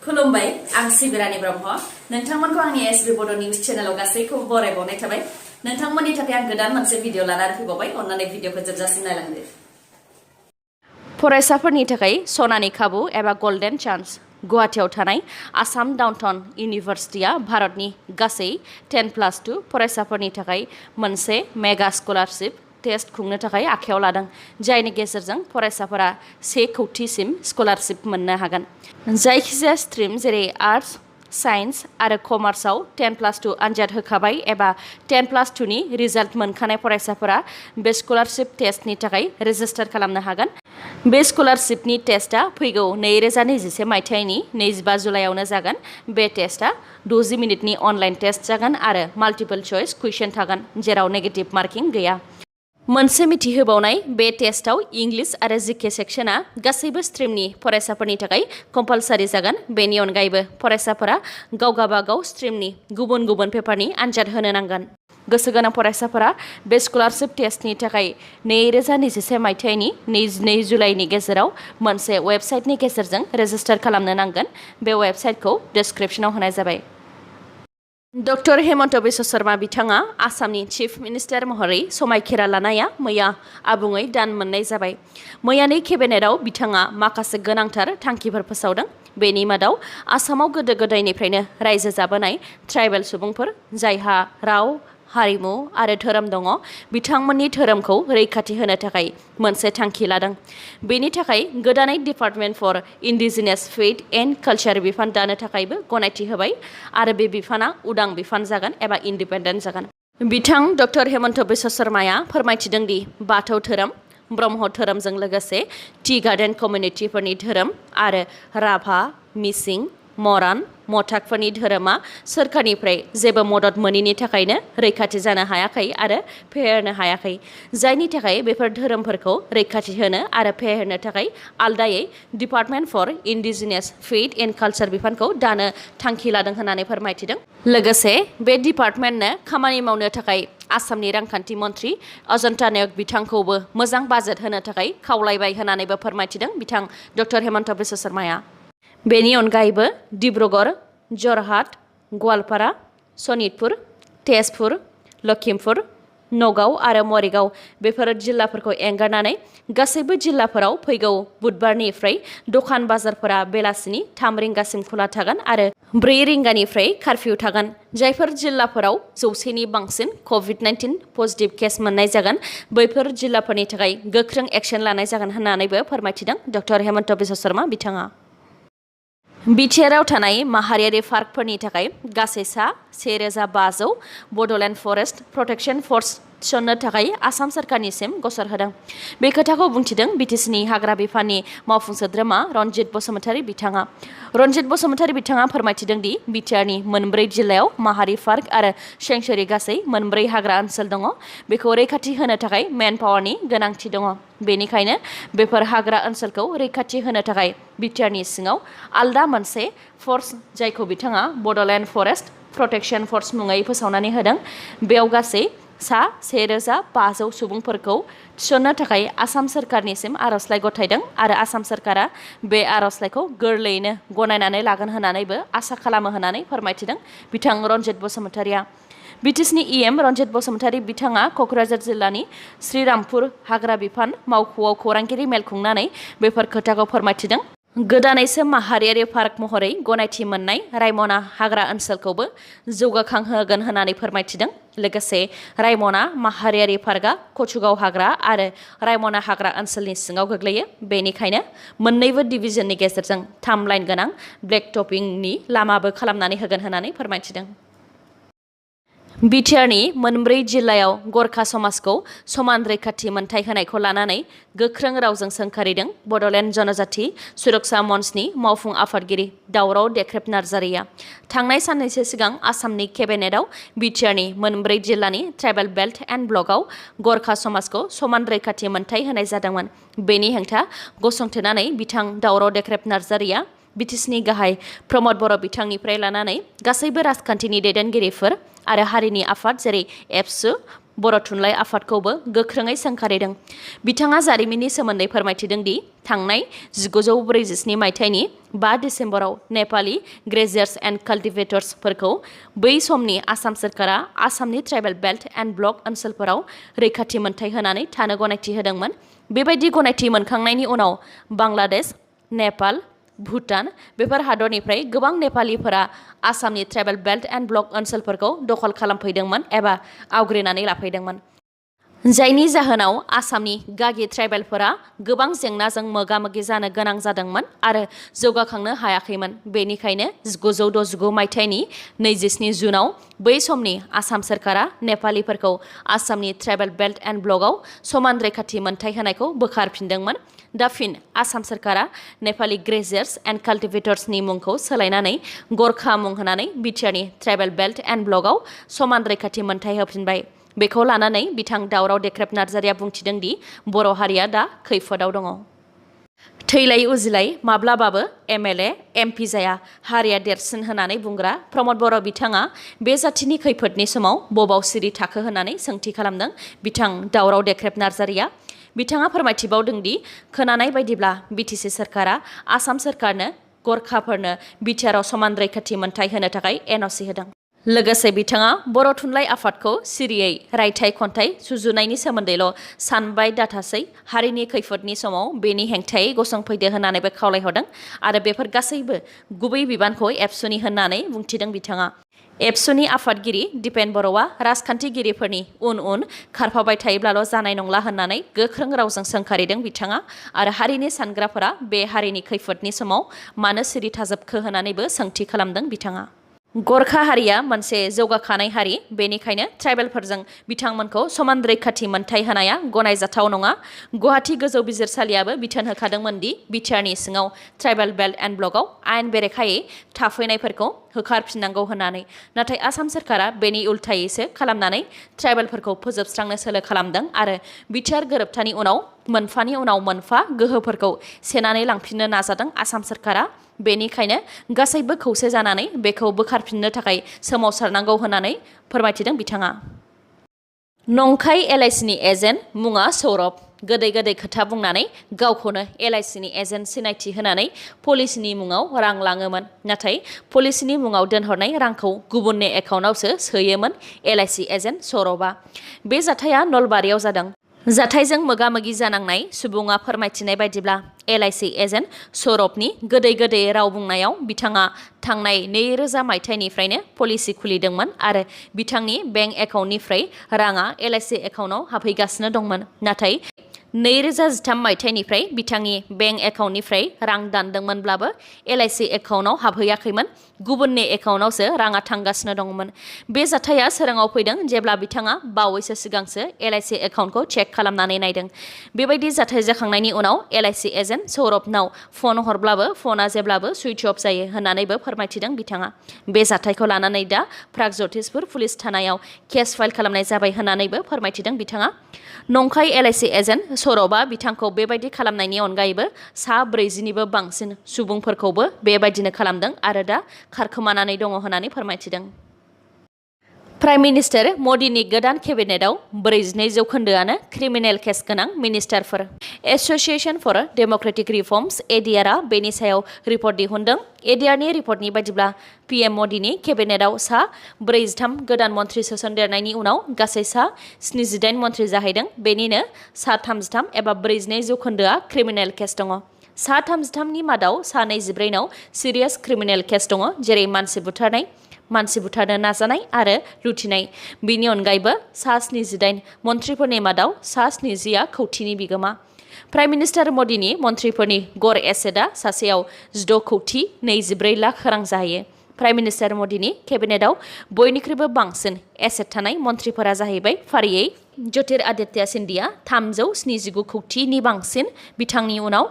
खुलुमबाय आं सिबिरानि ब्रह्म नोंथांमोनखौ आंनि एसबी बड' निउज चेनेलाव गासैखौबो बरायबावनाय थाबाय नोंथांमोननि थाखाय आं गोदान मोनसे भिडिअ लानानै फैबावबाय अन्नानै भिडिअखौ जोबजासिम नायलांदो फरायसाफोरनि थाखाय सनानि खाबु एबा गोल्डेन चान्स गुवाहाटीआव थानाय आसाम डाउनटाउन इउनिभार्सिटिया भारतनि गासै 10+2 फरायसाफोरनि थाखाय मोनसे मेगा स्कलारशिप टेस्ट खुंनो थाखाय आखायाव लादों जायनि गेजेरजों फरायसाफोरा 1 कौटिसिम स्कलारशिप मोननो हागोन जायखिजाया स्ट्रीम जेरै आर्ट्स साइन्स आरो कमार्सआव 10+2 आनजाद होखाबाय एबा 10+2 नि रिजाल्ट मोनखानाय फरायसाफोरा बे स्कलारशिप टेस्टनि थाखाय रेजिस्टार खालामनो हागोन बे स्कलारशिपनि टेस्टआ फैगौ 2021 मायथाइनि 25 जुलाइआवनो जागोन बे टेस्टआ 60 मिनिटनि अनलाइन टेस्ट जागोन आरो माल्टिपल चॉइस कुइसन थागोन जेराव नेगेटिभ मार्किं गैया मोनसे मिथिहोबावनाय बे टेस्टआव इंलिश आरो जीके सेक्शना गासैबो स्ट्रीमनि फरायसाफोरनि थाखाय कम्पालसारि जागोन बेनि अनगायैबो फरायसाफोरा गाव स्ट्रीमनि गुबुन गुबुन पेपारनि आनजाद होनो नांगोन गोसो गोनां फरायसाफोरा बे स्कलारशिप टेस्टनि थाखाय 2021 मायथाइनि 22 जुलाइनि गेजेराव मोनसे वेबसाइटनि गेजेरजों रेजिस्टार खालामनो नांगोन बे वेबसाइटखौ डिस्क्रिप्शनाव होनाय जाबाय डक्टर हेमन्त बिश्व शर्मा बिथाङा आसामनि चिफ मिनिस्टार महरै समायखिरा लानाया मैया आबुङै दान मोननाय जाबाय मैयानि केबिनेटआव बिथाङा माखासे गोनांथार थांखिफोर फोसावदों बेनि मादाव आसामाव गोदो गोदायनिफ्रायनो रायजो जाबोनाय ट्राइबेल सुबुंफोर जायहा राव हारिमु आरो धोरोम दङ बिथांमोननि धोरोमखौ रैखाथि होनो थाखाय मोनसे थांखि लादों बेनि थाखाय गोदानै department for indigenous faith and culture बिफान दानो थाखायबो गनायथि होबाय आरो बे बिफाना उदां बिफान जागोन एबा इन्डिपेन्डेन्ट जागोन बिथां डक्टर हेमन्त बिश्व शर्माया फोरमायथिदों दि बाथौ धोरोम ब्रह्म धोरोमजों लोगोसे टि गार्डेन कमिउनिटिफोरनि धोरोम आरो राभा मिसिं मरान मथाकफोरनि धोरोमा सोरखारनिफ्राय जेबो मदद मोनैनि थाखायनो रैखाथि जानो हायाखै आरो फेहेरनो हायाखै जायनि थाखाय बेफोर धोरोमफोरखौ रैखाथि होनो आरो फेहेरनो थाखाय आलदायै department for indigenous faith and culture बिफानखौ दानो थांखि लादों होननानै फोरमायथिदों लोगोसे बे डिपार्टमेन्टनो खामानि मावनो थाखाय आसामनि रांखान्थि मन्त्रि अजन्ता नायक बिथांखौबो मोजां बाजेट होनो थाखाय खावलायबाय होननानैबो फोरमायथिदों बिथां डक्टर हेमन्त बिश्व शर्माया बेनि अनगायैबो डिब्रुगड़ जरहाट गवालपारा सनितपुर तेजपुर लखिमपुर नगाव आरो मरिगाव बेफोर जिल्लाफोरखौ एंगारनानै गासैबो जिल्लाफोराव फैगौ बुधबारनिफ्राय दखान बाजारफोरा बेलासिनि 3 रिंगासिम खुला थागोन आरो 4 रिंगानिफ्राय काफिउ थागोन जायफोर जिल्लाफोराव 100 नि बांसिन कभिड-19 पजिटिभ केस मोननाय जागोन बैफोर जिल्लाफोरनि थाखाय गोख्रों एक्शन लानाय जागोन होननानैबो फोरमायथिदों डक्टर हेमन्त बिश्व शर्मा बिथाङा बिटिआरआव थानाय माहारियारि पार्कफोरनि थाखाय गासै सा 1500 बड'लेण्ड फरेस्ट प्रटेक्शन फोर्स थिसननो थाखाय आसाम सरकारनिसिम गसर होदों बे खोथाखौ बुंथिदों बिटिसिनि हाग्रा बिफाननि मावफुं सोद्रोमा रनजित बसुमतारी बिथाङा रनजित बसुमतारी बिथाङा फोरमायथिदों दि बिटिआरनि 4 जिल्लायाव माहारि पार्क आरो सेंक्सुरि गासै 4 हाग्रा ओनसोल दङ बेखौ रैखाथि होनो थाखाय मेन पावारनि गोनांथि दङ बेनिखायनो बेफोर हाग्रा ओनसोलखौ रैखाथि होनो थाखाय बिटिआरनि सिङाव आलदा मोनसे फोर्स जायखौ बिथाङा बड'लेण्ड फरेस्ट प्रटेक्शन फोर्स मुङै फोसावनानै होदों बेयाव गासै सा 1500 सुबुंफोरखौ थिसननो थाखाय आसाम सरकारनिसिम आर'जलाइ गथायदों आरो आसाम सरकारा बे आर'जलाइखौ गोरलैयैनो गनायनानै लागोन होननानैबो आसा खालामो होननानै फोरमायथिदों बिथां रनजित बसुमतारीया बिटिसिनि इएम रनजित बसुमतारी बिथाङा क'क्राझार जिल्लानि श्रीरामपुर हाग्रा बिफान मावख'आव खौरांगिरि मेल खुंनानै बेफोर खोथाखौ फोरमायथिदों गोदानैसो माहारियारि पार्क महरै गनायथि मोननाय रायमना हाग्रा ओनसोलखौबो जौगाखांहोगोन होननानै फोरमायथिदों लोगोसे रायमना माहारियारि पार्कआ कचुगाव हाग्रा आरो रायमना हाग्रा ओनसोलनि सिङाव गोग्लैयो बेनिखायनो मोन्नैबो डिभिजननि गेजेरजों 3 लाइन गोनां ब्लेक टपिंनि लामाबो खालामनानै होगोन होननानै फोरमायथिदों बिटिआरनि 4 जिल्लायाव गरखा समाजखौ समान रैखाथि मोनथाय होनायखौ लानानै गोख्रों रावजों सोंखारिदों बड'लेण्ड जनजाति सुरक्षा मन्चनि मावफुं आफादगिरि दावराव देख्रेब नार्जारिया थांनाय साननैसो सिगां आसामनि केबिनेटआव बिटिआरनि 4 जिल्लानि ट्राइबेल बेल्ट एन्ड ब्लकआव गरखा समाजखौ समान रैखाथि मोनथाय होनाय जादोंमोन बेनि हेंथा गसंथेनानै बिथां दावराव देख्रेब नार्जारिया बिटिसिनि गाहाय प्रमद बर' बिथांनिफ्राय लानानै गासैबो राजखान्थिनि दैदेनगिरिफोर आरो हारिनि आफाद जेरै एबसु बर' थुनलाइ आफादखौबो गोख्रोङै सोंखारिदों। बिथाङा जारिमिननि सोमोन्दै फोरमायथिदों दि थांनाय 1947 मायथाइनि 5 डिसेम्बराव नेपाली ग्रेजियार्स एन्ड काल्टिभेटर्सफोरखौ बै समनि आसाम सोरखारा आसामनि ट्राइबेल बेल्ट एन्ड ब्लक ओनसोलफोराव रैखाथि मोनथाय होनानै थानो गनायथि होदोंमोन। बेबायदि गनायथि मोनखांनायनि उनाव बांलादेश, नेपाल, भुटान बेफोर हादरनिफ्राय गोबां नेपालीफोरा आसामनि ट्राइबेल बेल्ट एन्ड ब्लक ओनसोलफोरखौ दखल खालामफैदोंमोन एबा आवग्रिनानै लाफैदोंमन। जायनि जाहोनाव आसामनि गागि ट्राइबेलफोरा गोबां जेंनाजों मोगा-मोगि जानो गोनां जादोंमोन आरो जौगाखांनो हायाखैमोन। बेनिखायनो 1969 मायथाइनि 27 जुनाव बै समनि आसाम सोरखारा नेपालीफोरखौ आसामनि ट्राइबेल बेल्ट एन्ड ब्लकआव समान रैखाथि मोनथाय होनायखौ बोखारफिनदोंमोन। दा फिन आसाम सोरखारा नेपाली ग्रेजियार्स एन्ड काल्टिभेटर्सनि मुंखौ सोलायनानै गरखा मुं होनानै बिटिआरनि ट्राइबेल बेल्ट एन्ड ब्लकआव समान रैखाथि मोनथाय होफिनबाय। बेखौ लानानै बिथां दावराव देख्रेब नार्जारिया बुंथिदों दि बर' हारिया दा खैफोदाव दङ। थैलाय उजिलाय माब्लाबाबो एमएलए एमपि जाया, हारिया देरसिन होननानै बुंग्रा प्रमद बर' बिथाङा बे जाथिनि खैफोदनि समाव बबाव सिरि थाखो होननानै सोंथि खालामदों बिथां दावराव देख्रेब नार्जारिया। बिथाङा फोरमायथिबावदों दि खोनानाय बायदिब्ला बिटिसि सोरखारा आसाम सोरखारनो गरखाफोरनो बिटिआरआव समान रैखाथि मोनथाय होनो थाखाय एनअसि होदों। लोगोसे बिथाङा बर' थुनलाइ आफादखौ सिरियै रायथाइ खन्थाइ सुजुनायनि सोमोन्दैल' सानबाय दाथासै, हारिनि खैफोदनि समाव बेनि हेंथायै गसंफैदो होननानैबो खावलायहरदों आरो बेफोर गासैबो गुबै बिबानखौ एबसुनि होननानै बुंथिदों बिथाङा। एबसुनि आफादगिरि दिपेन बर'आ राजखान्थिगिरिफोरनि उन उन खारफाबाय थायोब्लाल' जानाय नंला होननानै गोख्रों रावजों सोंखारिदों बिथाङा आरो हारिनि सानग्राफोरा बे हारिनि खैफोदनि समाव मानो सिरि थाजोबखो होननानैबो सोंथि खालामदों बिथाङा। गरखा हारिया मोनसे जौगाखानाय हारि, बेनिखायनो ट्राइबेलफोरजों बिथांमोनखौ समान रैखाथि मोनथाय होनाया गनायजाथाव नङा। गुवाहाटी गोजौ बिजिरसालियाबो बिथोन होखादोंमोन दि बिटिआरनि सिङाव ट्राइबेल बेल्ट एन्ड ब्लकआव आयेन बेरेखायै थाफैनायफोरखौ होखारफिननांगौ होननानै। नाथाय आसाम सोरखारा बेनि उल्थायैसो खालामनानै ट्राइबेलफोरखौ फोजोबस्रांनो सोलो खालामदों आरो बिटिआर गोरोबथानि उनाव मोनफानि उनाव मोनफा गोहोफोरखौ सेनानै लांफिननो नाजादों आसाम सोरखारा। बेनिखायनो गासैबो खौसे जानानै बेखौ बोखारफिननो थाखाय सोमावसारनांगौ होननानै फोरमायथिदों बिथाङा। नंखाय एलआइसिनि एजेन्ट मुङा सौरभ, गोदै गोदै खोथा बुंनानै गावखौनो एलआइसिनि एजेन्ट सिनायथि होनानै पलिसिनि मुङाव रां लाङोमोन। नाथाय पलिसिनि मुङाव दोनहरनाय रांखौ गुबुननि एकाउन्टावसो सोयोमोन एलआइसि एजेन्ट सौरभआ। बे जाथाया नलबारियाव जादों। जाथायजों मोगा-मोगि जानांनाय सुबुङा फोरमायथिनाय बायदिब्ला एलआइसि एजेन्ट सौरभनि गोदै गोदै राव बुंनायाव बिथाङा थांनाय 2000 मायथाइनिफ्रायनो पलिसि खुलिदोंमोन आरो बिथांनि बेंक एकाउन्टनिफ्राय राङा एलआइसि एकाउन्टआव हाबहैगासिनो दंमोन। नाथाय 2013 मायथाइनिफ्राय बिथांनि बेंक एकाउन्टनिफ्राय रां दानदोंमोनब्लाबो एलआइसि एकाउन्टआव हाबहैयाखैमोन, गुबुननि एकाउन्टआवसो राङा थांगासिनो दंमोन। बे जाथाया सोराङाव फैदों जेब्ला बिथाङा बावैसो सिगांसो एलआइसि एकाउन्टखौ चेक खालामनानै नायदों। बेबायदि जाथाय जाखांनायनि उनाव एलआइसि एजेन्ट सौरभनाव फन हरब्लाबो फना जेब्लाबो सुइच अफ जायो होननानैबो फोरमायथिदों बिथाङा। बे जाथायखौ लानानै दा प्रागज्यतिसपुर पुलिस थानायाव केस फाइल खालामनाय जाबाय होननानैबो फोरमायथिदों बिथाङा। नंखाय एलआइसि एजेन्ट सौरभआ बिथांखौ बेबायदि खालामनायनि अनगायैबो 40निबो बांसिन सुबुंफोरखौबो बेबायदिनो खालामदों आरो दा खारखोमानानै दङ होननानै फोरमायथिदों। प्राइम मिनिस्टार मदिनि गोदान केबिनेटआव 42% क्रिमिनेल केस गोनां मिनिस्टारफोर। एस'सिएशन फर डेम'क्रेटिक रिफर्म्स एडिआरआ बेनि सायाव रिपर्ट दिहुनदों। एडिआरनि रिपर्टनि बायदिब्ला पिएम मदिनि केबिनेटआव 43 गोदान मन्थ्रि सोसनदेरनायनि उनाव गासै 78 मन्थ्रि जाहैदों। बेनिनो 33 एबा 42%आ क्रिमिनेल केस दङ। 33नि मादाव 24नाव सिरियास क्रिमिनेल केस दङ, जेरै मानसि बुथारनाय, मानसि बुथारनो नाजानाय आरो लुथिनाय। बिनि अनगायैबो 78 मन्थ्रिफोरनि मादाव 70आ खौटिनि बिगोमा। प्राइम मिनिस्टार मदिनि मन्थ्रिफोरनि गर एसेटआ सासेयाव 16,24 लाख रां जाहैयो। प्राइम मिनिस्टार मदिनि केबिनेटआव बयनिख्रुइबो बांसिन एसेट थानाय मन्थ्रिफोरा जाहैबाय फारियै ज्योतिरादित्य सिन्धिया 379 कौटिनि बांसिन, बिथांनि उनाव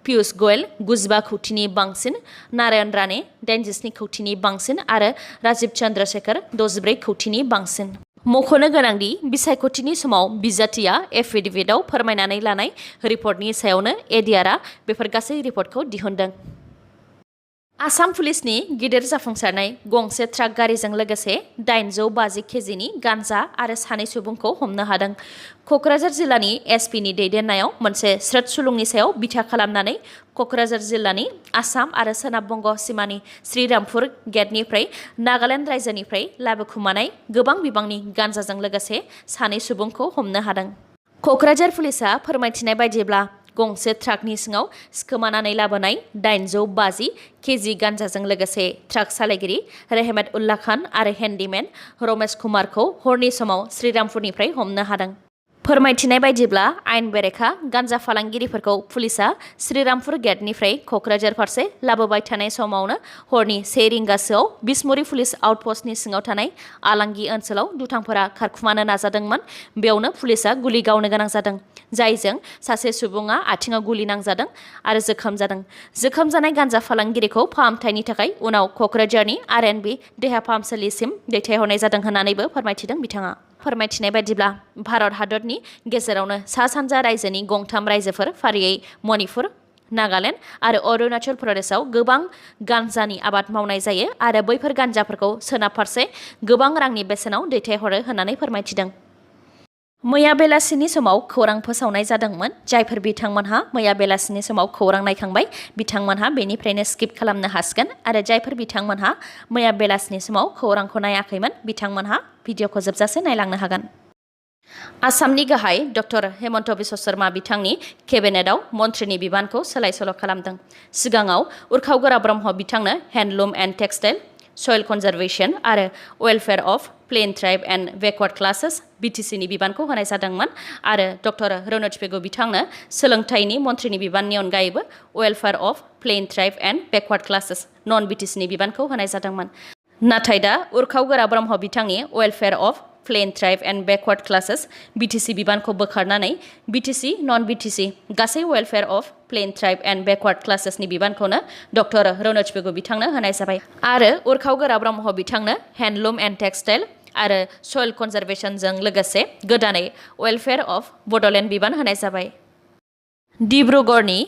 पीयूष गोयल 95 कौटिनि बांसिन, नारायण राणे 87 कौटिनि बांसिन आरो राजीव चन्द्रशेखर 64 कौटिनि बांसिन। मख'नो गोनांदि बिसायख'थिनि समाव बिजाथिया एफिडेभिटआव फोरमायनानै लानाय रिपर्टनि सायावनो एडिआरआ बेफोर गासै रिपर्टखौ दिहुनदों। आसाम पुलिसनि गिदिर जाफुंसारनाय गंसे ट्राक गारिजों लोगोसे 850 केजिनि गान्जा आरो सानै सुबुंखौ हमनो हादों। क'क्राझार जिल्लानि एसपिनि दैदेननायाव मोनसे स्रोद सुलुंनि सायाव बिथा खालामनानै क'क्राझार जिल्लानि आसाम आरो सोनाब बंग सिमानि श्रीरामपुर गेटनिफ्राय नागालेन्ड रायजोनिफ्राय लाबोखुमानाय गोबां बिबांनि गान्जाजों लोगोसे सानै सुबुंखौ हमनो हादों। क'क्राझार पुलिसा फोरमायथिनाय बायदिब्ला गंसे ट्राकनि सिङाव सिखोमानानै लाबोनाय 850 केजि गान्जाजों लोगोसे ट्राक सालायगिरि रेहमत उल्ला खान आरो हेन्डीमेन रमेश कुमारखौ हरनि समाव श्रीरामपुरनिफ्राय हमनो हादों। फोरमायथिनाय बायदिब्ला आयेन बेरेखा गान्जा फालांगिरिफोरखौ पुलिसा श्रीरामपुर गेटनिफ्राय क'क्राझार फारसे लाबोबाय थानाय समावनो हरनि 1 रिंगासोआव बिसमुरि पुलिस आउटपस्टनि सिङाव थानाय आलांगि ओनसोलाव दुथांफोरा खारखुमानो नाजादोंमोन। बेयावनो पुलिसा गुलि गावनो गोनां जादों, जायजों सासे सुबुङा आथिङाव गुलि नांजादों आरो जोखोम जादों। जोखोम जानाय गान्जा फालांगिरिखौ फाहामथायनि थाखाय उनाव क'क्राझारनि आर.एन.बि. देहा फाहामसालिसिम दैथायहरनाय जादों होननानैबो फोरमायथिदों बिथाङा। फोरमायथिनाय बायदिब्ला भारत हादरनि गेजेरावनो सा सानजा रायजोनि गंथाम रायजोफोर फारियै मणिपुर, नागालेन्ड आरो अरुणाचल प्रदेशआव गोबां गान्जानि आबाद मावनाय जायो आरो बैफोर गान्जाफोरखौ सोनाब फारसे गोबां रांनि बेसेनाव दैथायहरो होननानै फोरमायथिदों। मैया बेलासिनि समाव खौरां फोसावनाय जादोंमोन। जायफोर बिथांमोनहा मैया बेलासिनि समाव खौरां नायखांबाय बिथांमोनहा बेनिफ्रायनो स्किप खालामनो हासिगोन आरो जायफोर बिथांमोनहा मैया बेलासिनि समाव खौरांखौ नायाखैमोन बिथांमोनहा भिडिअखौ जोबजासे नायलांनो हागोन। आसामनि गाहाय डक्टर हेमन्त बिश्व शर्मा बिथांनि केबिनेटआव मन्थ्रिनि बिबानखौ सोलाय सोल' खालामदों। सिगाङाव उर्खाव गोरा ब्रह्म बिथांनो handloom and textile, soil conservation आरो welfare of plain tribe and backward classes बिटिसिनि बिबानखौ होनाय जादोंमोन आरो डक्टर रनज पेगु बिथांनो सोलोंथाइनि मन्थ्रिनि बिबाननि अनगायैबो welfare of plain tribe and backward classes नन बिटिसिनि बिबानखौ होनाय जादोंमोन। नाथाय दा उर्खाव गोरा ब्रह्म बिथांनि welfare of plain tribe and backward classes बिटिसि बिबानखौ बोखारनानै बिटिसि नन बिटिसि गासै welfare of plain tribe and backward क्लासेसनि बिबानखौनो डक्टर रनज पेगु बिथांनो होनाय जाबाय आरो उर्खाव गोरा ब्रह्म बिथांनो हेन्डलुम एन्ड टेक्सटाइल आरो सयल कनजारभेशनजों लोगोसे गोदानै वेलफेयार अफ बड'लेण्ड बिबान होनाय जाबाय। डिब्रुगड़नि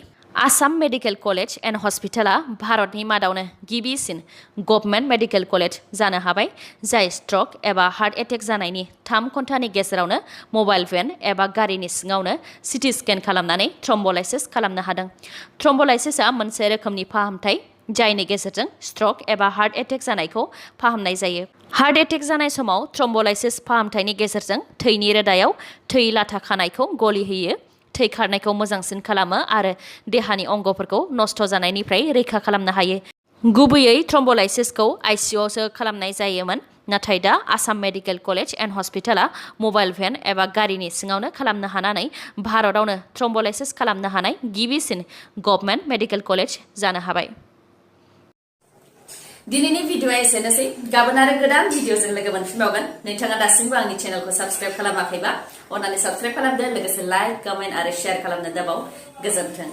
आसाम मेडिकेल कलेज एन्ड हस्पिटाला भारतनि मादावनो गिबिसिन गभर्नमेन्ट मेडिकेल कलेज जानो हाबाय, जाय स्ट्रक एबा हार्ट एटेक जानायनि 3 घन्टानि गेजेरावनो मबाइल भेन एबा गारिनि सिङावनो सिटि स्केन खालामनानै थ्रम्बलाइसिस खालामनो हादों। थ्रम्बलाइसिसआ मोनसे रोखोमनि फाहामथाय जायनि गेजेरजों स्ट्रक एबा हार्ट एटेक जानायखौ फाहामनाय जायो। हार्ट एटेक जानाय समाव थ्रम्बलाइसिस फाहामथायनि गेजेरजों थैनि रोदायाव थै लाथा खानायखौ गलिहोयो, थै खारनायखौ मोजांसिन खालामो आरो देहानि अंगफोरखौ नस्थ' जानायनिफ्राय रैखा खालामनो हायो। गुबैयै थ्रम्बलाइसिसखौ आइसिइउआवसो खालामनाय जायोमोन, नाथाय दा आसाम मेडिकेल कलेज एन्ड हस्पिटाला मबाइल भेन एबा गारिनि सिङावनो खालामनो हानानै भारतआवनो थ्रम्बलाइसिस खालामनो हानाय गिबिसिन गभर्नमेन्ट मेडिकेल कलेज जानो हाबाय। दिनैनि भिडिअआ एसेनोसै। गाबोन आरो गोदान भिडिअजों लोगो मोनफिनबावगोन। नोंथाङा दासिमबो आंनि चेनेलखौ साबस्क्राइब खालामाखैबा अन्नानै साबस्क्राइब खालामदो, लोगोसे लाइक, कमेन्ट आरो शेयार खालामनो दाबाव। गोजोन्थों।